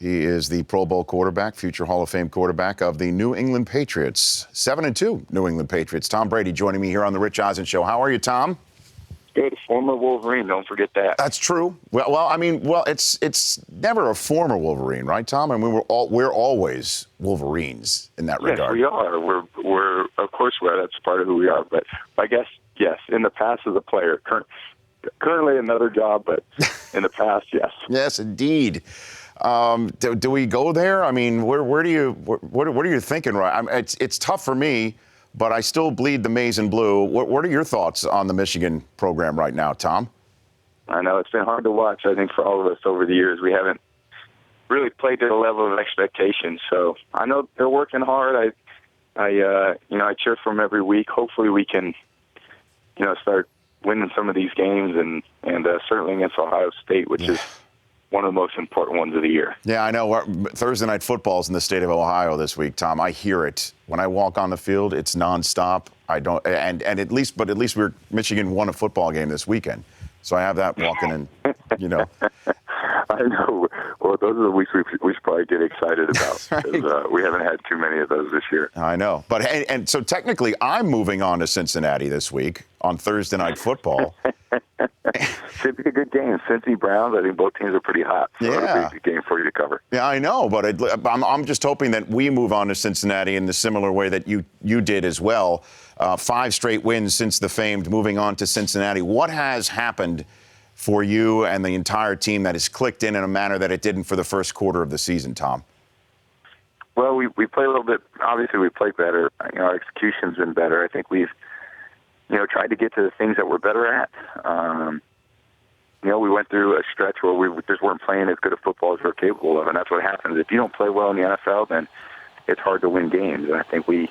He is the Pro Bowl quarterback, future Hall of Fame quarterback of the New England Patriots. 7-2 New England Patriots. Tom Brady joining me here on the Rich Eisen Show. How are you, Tom? Good. Former Wolverine. Don't forget that. That's true. It's never a former Wolverine, right, Tom? I mean, we're always Wolverines in that regard. Yes, we are. We're of course that's part of who we are. But I guess yes, in the past as a player, currently another job, but in the past, yes. Yes, indeed. Do we go there? I mean, what are you thinking? Right, it's tough for me, but I still bleed the maize and blue. What are your thoughts on the Michigan program right now, Tom? I know it's been hard to watch. I think for all of us over the years, we haven't really played to the level of expectations. So I know they're working hard. I cheer for them every week. Hopefully, we can, start winning some of these games, and certainly against Ohio State, which is one of the most important ones of the year. Yeah, I know. Thursday night football's in the state of Ohio this week, Tom. I hear it when I walk on the field. It's nonstop. I don't, and at least Michigan won a football game this weekend, so I have that walking in. I know. Well, those are the weeks we should probably get excited about. Right. We haven't had too many of those this year. I know. But and so technically, I'm moving on to Cincinnati this week on Thursday night football. Should be a good game. Cincy Browns, I think both teams are pretty hot. So it'll be a good game for you to cover. Yeah, I know. But I'm just hoping that we move on to Cincinnati in the similar way that you did as well. 5 straight wins since the famed moving on to Cincinnati. What has happened for you and the entire team that has clicked in a manner that it didn't for the first quarter of the season, Tom? Well, we play a little bit. Obviously, we play better. Our execution's been better. I think we've tried to get to the things that we're better at. We went through a stretch where we just weren't playing as good a football as we're capable of, and that's what happens. If you don't play well in the NFL, then it's hard to win games. And I think we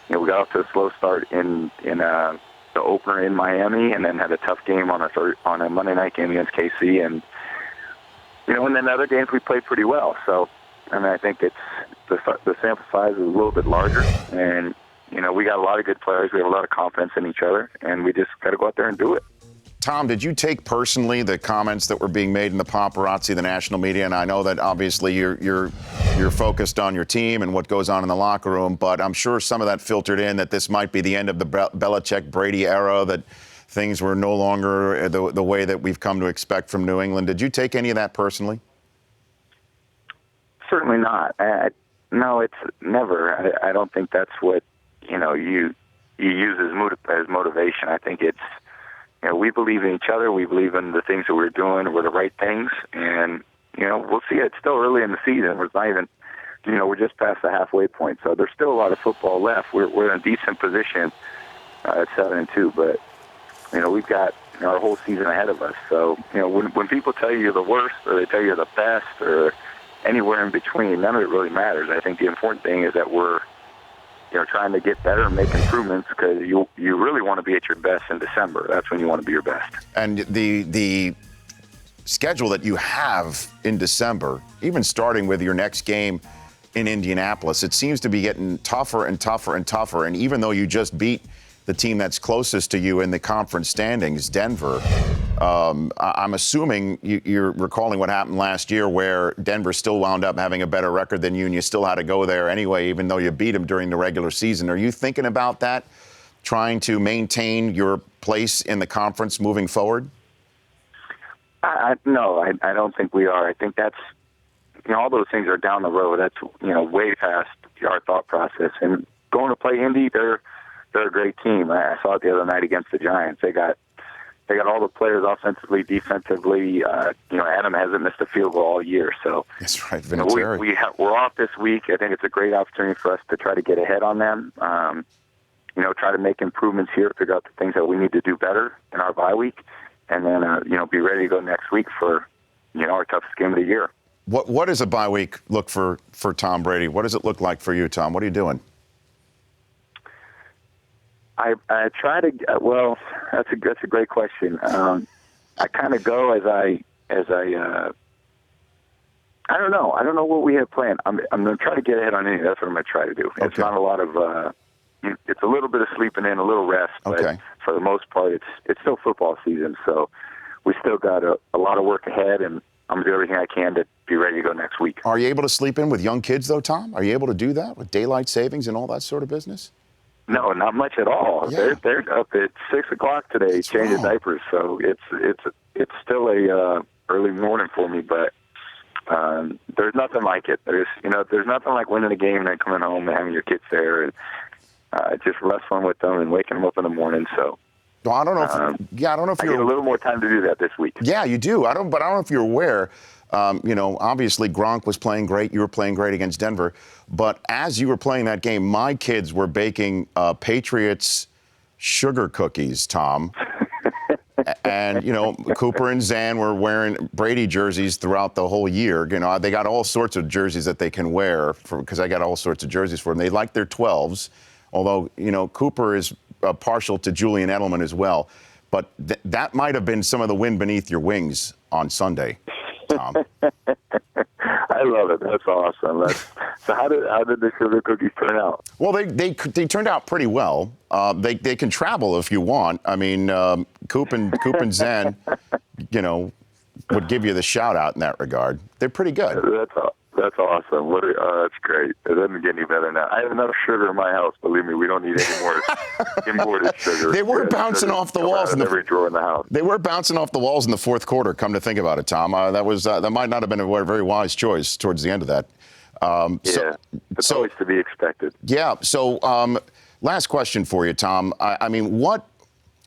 got off to a slow start in the opener in Miami, and then had a tough game on a Monday night game against KC, and then other games we played pretty well. So, I think it's the sample size is a little bit larger, and we got a lot of good players. We have a lot of confidence in each other, and we just got to go out there and do it. Tom, did you take personally the comments that were being made in the paparazzi, the national media? And I know that obviously you're focused on your team and what goes on in the locker room, but I'm sure some of that filtered in that this might be the end of the Belichick-Brady era, that things were no longer the way that we've come to expect from New England. Did you take any of that personally? Certainly not. No, it's never. I don't think that's what you use as motivation. I think it's we believe in each other. We believe in the things that we're doing were the right things, and we'll see. It's still early in the season. We're not even we're just past the halfway point, so there's still a lot of football left. We're in a decent position at 7-2, but we've got our whole season ahead of us. So when people tell you you're the worst, or they tell you you're the best, or anywhere in between, none of it really matters. I think the important thing is that we're trying to get better and make improvements, because you really want to be at your best in December. That's when you want to be your best. And the schedule that you have in December, even starting with your next game in Indianapolis, it seems to be getting tougher and tougher and tougher. And even though you just beat the team that's closest to you in the conference standings, Denver, I'm assuming you're recalling what happened last year, where Denver still wound up having a better record than you, and you still had to go there anyway, even though you beat them during the regular season. Are you thinking about that, trying to maintain your place in the conference moving forward? No, I don't think we are. I think that's, all those things are down the road. That's, way past our thought process. And going to play Indy, they're a great team. I saw it the other night against the Giants. They got all the players offensively, defensively. Adam hasn't missed a field goal all year. So that's right, Vinatieri. We're off this week. I think it's a great opportunity for us to try to get ahead on them. Try to make improvements here, figure out the things that we need to do better in our bye week, and then be ready to go next week for our toughest game of the year. What does a bye week look for Tom Brady? What does it look like for you, Tom? What are you doing? I try to. Well, that's a great question. I kind of go as I. I don't know. I don't know what we have planned. I'm going to try to get ahead on anything. That's what I'm going to try to do. Okay. It's not a lot of. It's a little bit of sleeping in, a little rest, but for the most part, it's still football season. So we still got a lot of work ahead, and I'm going to do everything I can to be ready to go next week. Are you able to sleep in with young kids, though, Tom? Are you able to do that with daylight savings and all that sort of business? No, not much at all. Yeah. They're up at 6 o'clock today, That's changing wrong. diapers. So it's still a early morning for me, but there's nothing like it. There's nothing like winning a game and then coming home and having your kids there and just less fun with them and waking them up in the morning. So. Well, I don't know if I don't know if I you're get a little more time to do that this week. Yeah, you do. I don't know if you're aware. Obviously Gronk was playing great. You were playing great against Denver. But as you were playing that game, my kids were baking Patriots sugar cookies, Tom. And, Cooper and Zan were wearing Brady jerseys throughout the whole year. They got all sorts of jerseys that they can wear because I got all sorts of jerseys for them. They like their 12s, although, Cooper is partial to Julian Edelman as well. But that might have been some of the wind beneath your wings on Sunday, Tom. I love it. That's awesome. So how did the sugar cookies turn out? Well, they turned out pretty well. They can travel if you want. I mean, Coop and Zen, would give you the shout out in that regard. They're pretty good. That's awesome. That's great. It doesn't get any better now. I have enough sugar in my house. Believe me, we don't need any more imported sugar. They were bouncing off the walls in every drawer in the house. They were bouncing off the walls in the fourth quarter. Come to think about it, Tom, that might not have been a very wise choice towards the end of that. It's always to be expected. Yeah. So, last question for you, Tom. I mean, what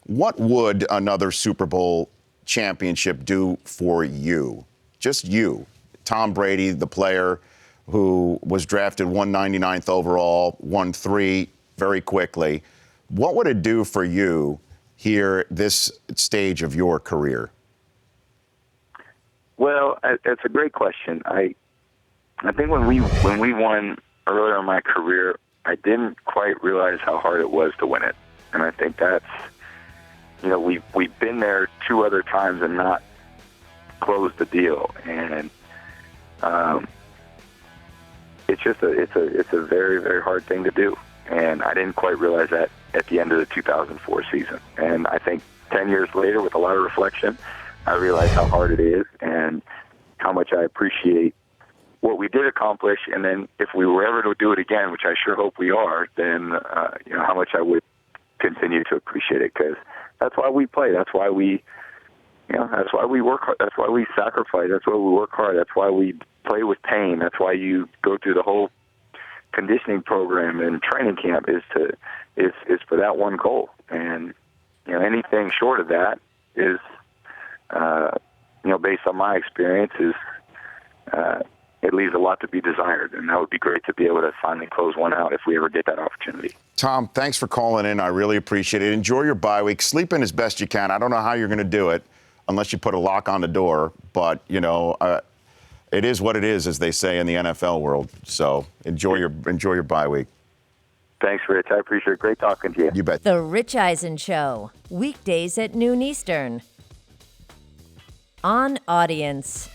would another Super Bowl championship do for you? Just you. Tom Brady, the player who was drafted 199th overall, won 3 very quickly. What would it do for you here, this stage of your career? Well, it's a great question. I think when we won earlier in my career, I didn't quite realize how hard it was to win it, and I think that's we've been there 2 other times and not closed the deal, and it's a very, very hard thing to do, and I didn't quite realize that at the end of the 2004 season. And I think 10 years later, with a lot of reflection, I realized how hard it is and how much I appreciate what we did accomplish. And then if we were ever to do it again, which I sure hope we are, then how much I would continue to appreciate it, because that's why we play. That's why we. That's why we work hard. That's why we sacrifice. That's why we work hard. That's why we play with pain. That's why you go through the whole conditioning program and training camp is for that one goal. And anything short of that is, based on my experience, it leaves a lot to be desired. And that would be great to be able to finally close one out if we ever get that opportunity. Tom, thanks for calling in. I really appreciate it. Enjoy your bye week. Sleep in as best you can. I don't know how you're going to do it unless you put a lock on the door. But, it is what it is, as they say in the NFL world. So enjoy your bye week. Thanks, Rich. I appreciate it. Great talking to you. You bet. The Rich Eisen Show, weekdays at noon Eastern. On Audience.